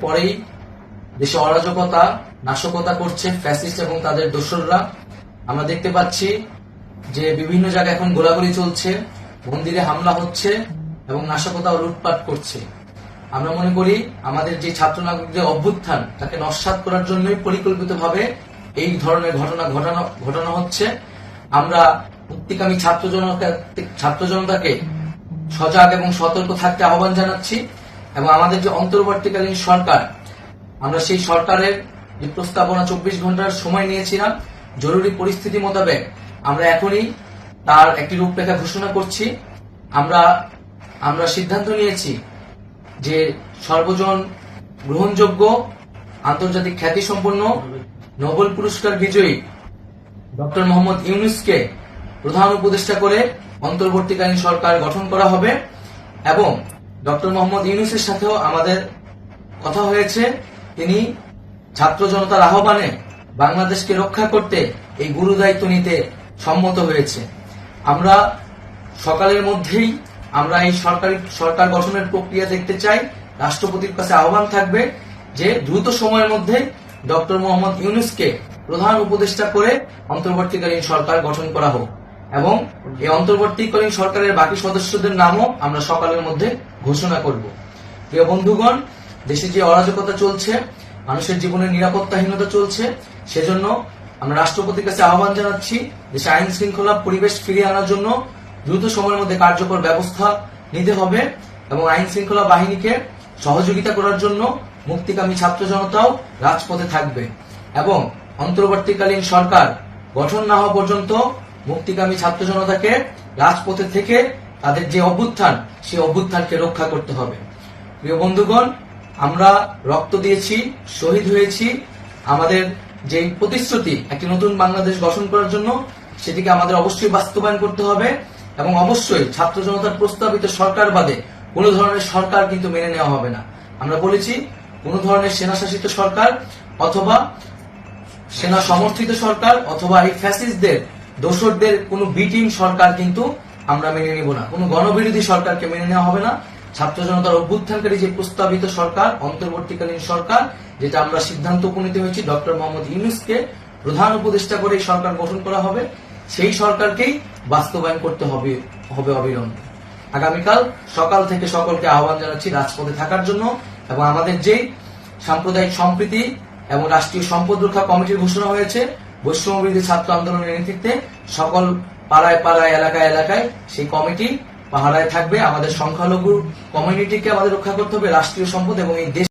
পরেই দেশে অরাজকতা নাশকতা করছে ফ্যাসিস্ট এবং তাদের দোসররা। আমরা দেখতে পাচ্ছি যে বিভিন্ন জায়গায় এখন গোলাগুলি চলছে, মন্দিরে হামলা হচ্ছে এবং নাশকতা ও লুটপাট করছে। আমরা মনে করি আমাদের যে ছাত্র নাগরিকদের অভ্যুত্থান তাকে নস্যাৎ করার জন্যই পরিকল্পিতভাবে এই ধরনের ঘটনা ঘটানো হচ্ছে। আমরা মুক্তিকামী ছাত্র জনতাকে সজাগ এবং সতর্ক থাকতে আহ্বান জানাচ্ছি এবং আমাদের যে অন্তর্বর্তীকালীন সরকার, আমরা সেই সরকারের যে প্রস্তাবনা 24 ঘন্টার সময় নিয়েছিলাম, জরুরি পরিস্থিতি মোতাবেক আমরা এখনই তার একটি রূপরেখা ঘোষণা করছি। আমরা সিদ্ধান্ত নিয়েছি যে সর্বজন গ্রহণযোগ্য আন্তর্জাতিক খ্যাতিসম্পন্ন নোবেল পুরস্কার বিজয়ী ডক্টর মোহাম্মদ ইউনূসকে প্রধান উপদেষ্টা করে অন্তর্বর্তীকালীন সরকার গঠন করা হবে এবং ডক্টর মোহাম্মদ ইউনূসের সাথেও আমাদের কথা হয়েছে। তিনি ছাত্র জনতার আহ্বানে বাংলাদেশকে রক্ষা করতে এই গুরু দায়িত্ব নিতে সম্মত হয়েছে। আমরা সকালের মধ্যেই আমরা এই সরকার গঠনের প্রক্রিয়া দেখতে চাই। রাষ্ট্রপতির কাছে আহ্বান থাকবে যে দ্রুত সময়ের মধ্যে ডক্টর মোহাম্মদ ইউনূসকে প্রধান উপদেষ্টা করে অন্তর্বর্তীকালীন সরকার গঠন করা হোক এবং এই অন্তর্বর্তীকালীন সরকারের বাকি সদস্যদের নামও আমরা সকালের মধ্যে ঘোষণা করব। প্রিয় বন্ধুগণ, দেশে যে অরাজকতা চলছে, মানুষের জীবনের নিরাপত্তাহীনতা চলছে, সেজন্য আমরা রাষ্ট্রপতির কাছে আহ্বান জানাচ্ছি দেশে আইন শৃঙ্খলা পরিবেশ ফিরিয়ে আনার জন্য দ্রুত সময়ের মধ্যে কার্যকর ব্যবস্থা নিতে হবে এবং আইন শৃঙ্খলা বাহিনীকে সহযোগিতা করার জন্য মুক্তিকামী ছাত্র জনতাও রাজপথে থাকবে এবং অন্তর্বর্তীকালীন সরকার গঠন না হওয়া পর্যন্ত মুক্তিকামী ছাত্র জনতাকে রাজপথে থেকে তাদের যে অভ্যুত্থান, সেই অভ্যুত্থানকে রক্ষা করতে হবে। প্রিয় বন্ধুগণ, আমরা রক্ত দিয়েছি, শহীদ হয়েছি। আমাদের যে প্রতিশ্রুতি একটি নতুন বাংলাদেশ গঠন করার জন্য, সেটিকে আমাদের অবশ্যই বাস্তবায়ন করতে হবে এবং অবশ্যই ছাত্র জনতার প্রস্তাবিত সরকার বাদে কোন ধরনের সরকার কিন্তু মেনে নেওয়া হবে না। আমরা বলেছি কোন ধরনের সেনা শাসিত সরকার অথবা সেনা সমর্থিত সরকার অথবা এই ফ্যাসিস্টদের দোসরদের কোন বি টিম সরকার কিন্তু আমরা মেনে নিব না। কোন গণবিরোধী সরকারকে মেনে নেওয়া হবে না। ছাত্র জনতার অভ্যুত্থানকারী যে প্রস্তাবিত সরকার, অন্তর্বর্তীকালীন সরকার, যেটা আমরা সিদ্ধান্ত উপনীত হয়েছি ডক্টর মোহাম্মদ ইউনূসকে প্রধান উপদেষ্টা করে এই সরকার গঠন করা হবে, সেই সরকারকেই বাস্তবায়ন করতে হবে অবিলম্বে। আগামীকাল সকাল থেকে সকলকে আহ্বান জানাচ্ছি রাজপথে থাকার জন্য এবং আমাদের যে সাম্প্রদায়িক সম্প্রীতি এবং রাষ্ট্রীয় সম্পদ রক্ষা কমিটির ঘোষণা হয়েছে বৈষম্যবিরোধী ছাত্র আন্দোলনের নেতৃত্বে, সকল পাড়ায় পাড়ায় এলাকায় এলাকায় সেই কমিটি পাহারায় থাকবে। আমাদের সংখ্যালঘু কমিউনিটিকে আমাদের রক্ষা করতে হবে, রাষ্ট্রীয় সম্পদ এবং এই দেশ